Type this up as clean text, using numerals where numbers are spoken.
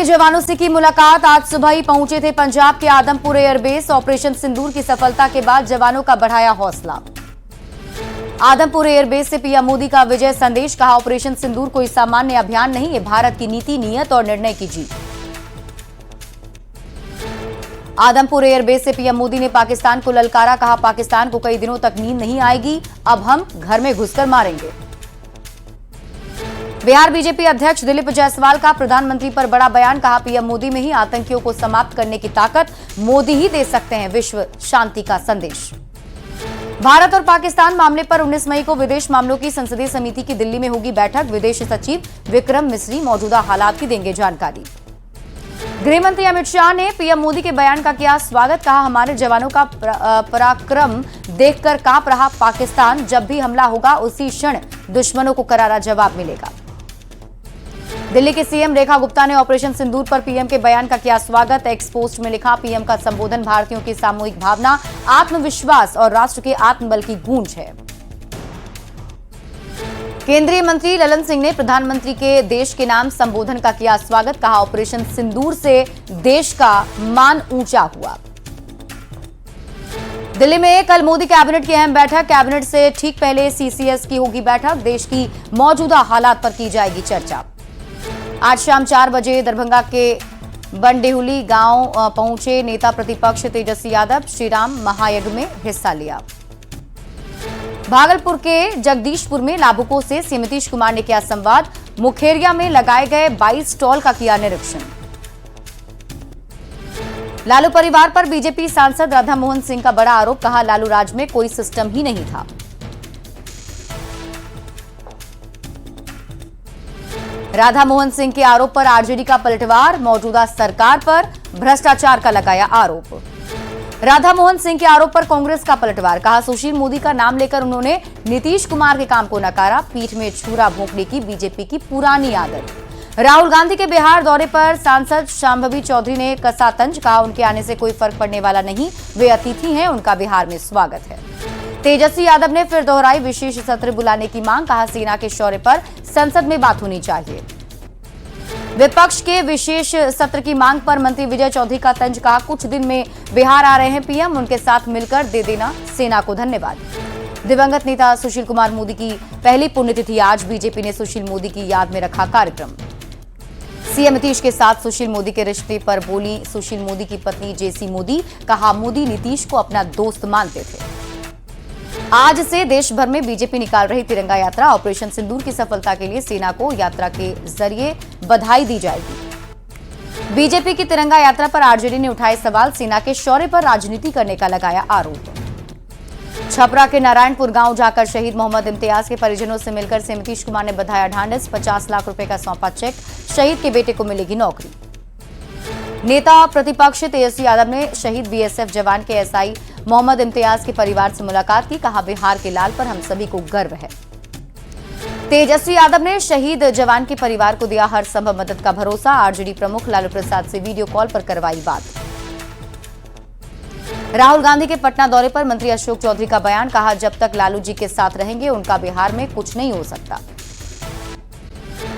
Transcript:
जवानों से की मुलाकात। आज सुबह ही पहुंचे थे पंजाब के आदमपुर एयरबेस। ऑपरेशन सिंदूर की सफलता के बाद जवानों का बढ़ाया हौसला। आदमपुर एयरबेस से पीएम मोदी का विजय संदेश। कहा, ऑपरेशन सिंदूर कोई सामान्य अभियान नहीं, ये भारत की नीति, नियत और निर्णय की जीत। आदमपुर एयरबेस से पीएम मोदी ने पाकिस्तान को ललकारा। कहा, पाकिस्तान को कई दिनों तक नींद नहीं आएगी, अब हम घर में घुसकर मारेंगे। बिहार बीजेपी अध्यक्ष दिलीप जायसवाल का प्रधानमंत्री पर बड़ा बयान। कहा, पीएम मोदी में ही आतंकियों को समाप्त करने की ताकत, मोदी ही दे सकते हैं विश्व शांति का संदेश। भारत और पाकिस्तान मामले पर 19 मई को विदेश मामलों की संसदीय समिति की दिल्ली में होगी बैठक। विदेश सचिव विक्रम मिस्री मौजूदा हालात की देंगे जानकारी। गृह मंत्री अमित शाह ने पीएम मोदी के बयान का किया स्वागत। कहा, हमारे जवानों का पराक्रम देखकर कांप रहा पाकिस्तान। जब भी हमला होगा उसी क्षण दुश्मनों को करारा जवाब मिलेगा। दिल्ली के सीएम रेखा गुप्ता ने ऑपरेशन सिंदूर पर पीएम के बयान का किया स्वागत। एक्स पोस्ट में लिखा, पीएम का संबोधन भारतीयों की सामूहिक भावना, आत्मविश्वास और राष्ट्र के आत्मबल की गूंज है। केंद्रीय मंत्री ललन सिंह ने प्रधानमंत्री के देश के नाम संबोधन का किया स्वागत। कहा, ऑपरेशन सिंदूर से देश का मान ऊंचा हुआ। दिल्ली में कल मोदी कैबिनेट की अहम बैठक। कैबिनेट से ठीक पहले सीसीएस की होगी बैठक। देश की मौजूदा हालात पर की जाएगी चर्चा। आज शाम 4 बजे दरभंगा के बंडेहुली गांव पहुंचे नेता प्रतिपक्ष तेजस्वी यादव। श्रीराम महायज्ञ में हिस्सा लिया। भागलपुर के जगदीशपुर में लाभुकों से सीएम नीतीश कुमार ने किया संवाद। मुखेरिया में लगाए गए 22 स्टॉल का किया निरीक्षण। लालू परिवार पर बीजेपी सांसद राधा मोहन सिंह का बड़ा आरोप। कहा, लालू राज में कोई सिस्टम ही नहीं था। राधा मोहन सिंह के आरोप पर आरजेडी का पलटवार। मौजूदा सरकार पर भ्रष्टाचार का लगाया आरोप। राधा मोहन सिंह के आरोप पर कांग्रेस का पलटवार। कहा, सुशील मोदी का नाम लेकर उन्होंने नीतीश कुमार के काम को नकारा। पीठ में छुरा भोंकने की बीजेपी की पुरानी आदत। राहुल गांधी के बिहार दौरे पर सांसद शांभवी चौधरी ने कसा तंज। कहा, उनके आने से कोई फर्क पड़ने वाला नहीं, वे अतिथि हैं, उनका बिहार में स्वागत है। तेजस्वी यादव ने फिर दोहराई विशेष सत्र बुलाने की मांग। कहा, सेना के शौर्य पर संसद में बात होनी चाहिए। विपक्ष के विशेष सत्र की मांग पर मंत्री विजय चौधरी का तंज। कहा, कुछ दिन में बिहार आ रहे हैं पीएम, उनके साथ मिलकर दे देना सेना को धन्यवाद। दिवंगत नेता सुशील कुमार मोदी की पहली पुण्यतिथि आज। बीजेपी ने सुशील मोदी की याद में रखा कार्यक्रम। सीएम नीतीश के साथ सुशील मोदी के रिश्ते पर बोली सुशील मोदी की पत्नी जेसी मोदी। कहा, मोदी नीतीश को अपना दोस्त मानते थे। आज से देश भर में बीजेपी निकाल रही तिरंगा यात्रा। ऑपरेशन सिंदूर की सफलता के लिए सेना को यात्रा के जरिए बधाई दी जाएगी। बीजेपी की तिरंगा यात्रा पर आरजेडी ने उठाए सवाल। सेना के शौर्य पर राजनीति करने का लगाया आरोप। छपरा के नारायणपुर गांव जाकर शहीद मोहम्मद इम्तियाज के परिजनों से मिलकर सीएम नीतीश कुमार ने बधाया ढांढस। 50 लाख रुपए का सौंपा चेक। शहीद के बेटे को मिलेगी नौकरी। नेता प्रतिपक्ष तेजस्वी यादव ने शहीद बीएसएफ जवान के एसआई मोहम्मद इम्तियाज के परिवार से मुलाकात की। कहा, बिहार के लाल पर हम सभी को गर्व है। तेजस्वी यादव ने शहीद जवान के परिवार को दिया हर संभव मदद का भरोसा। आरजेडी प्रमुख लालू प्रसाद से वीडियो कॉल पर करवाई बात। राहुल गांधी के पटना दौरे पर मंत्री अशोक चौधरी का बयान। कहा, जब तक लालू जी के साथ रहेंगे उनका बिहार में कुछ नहीं हो सकता।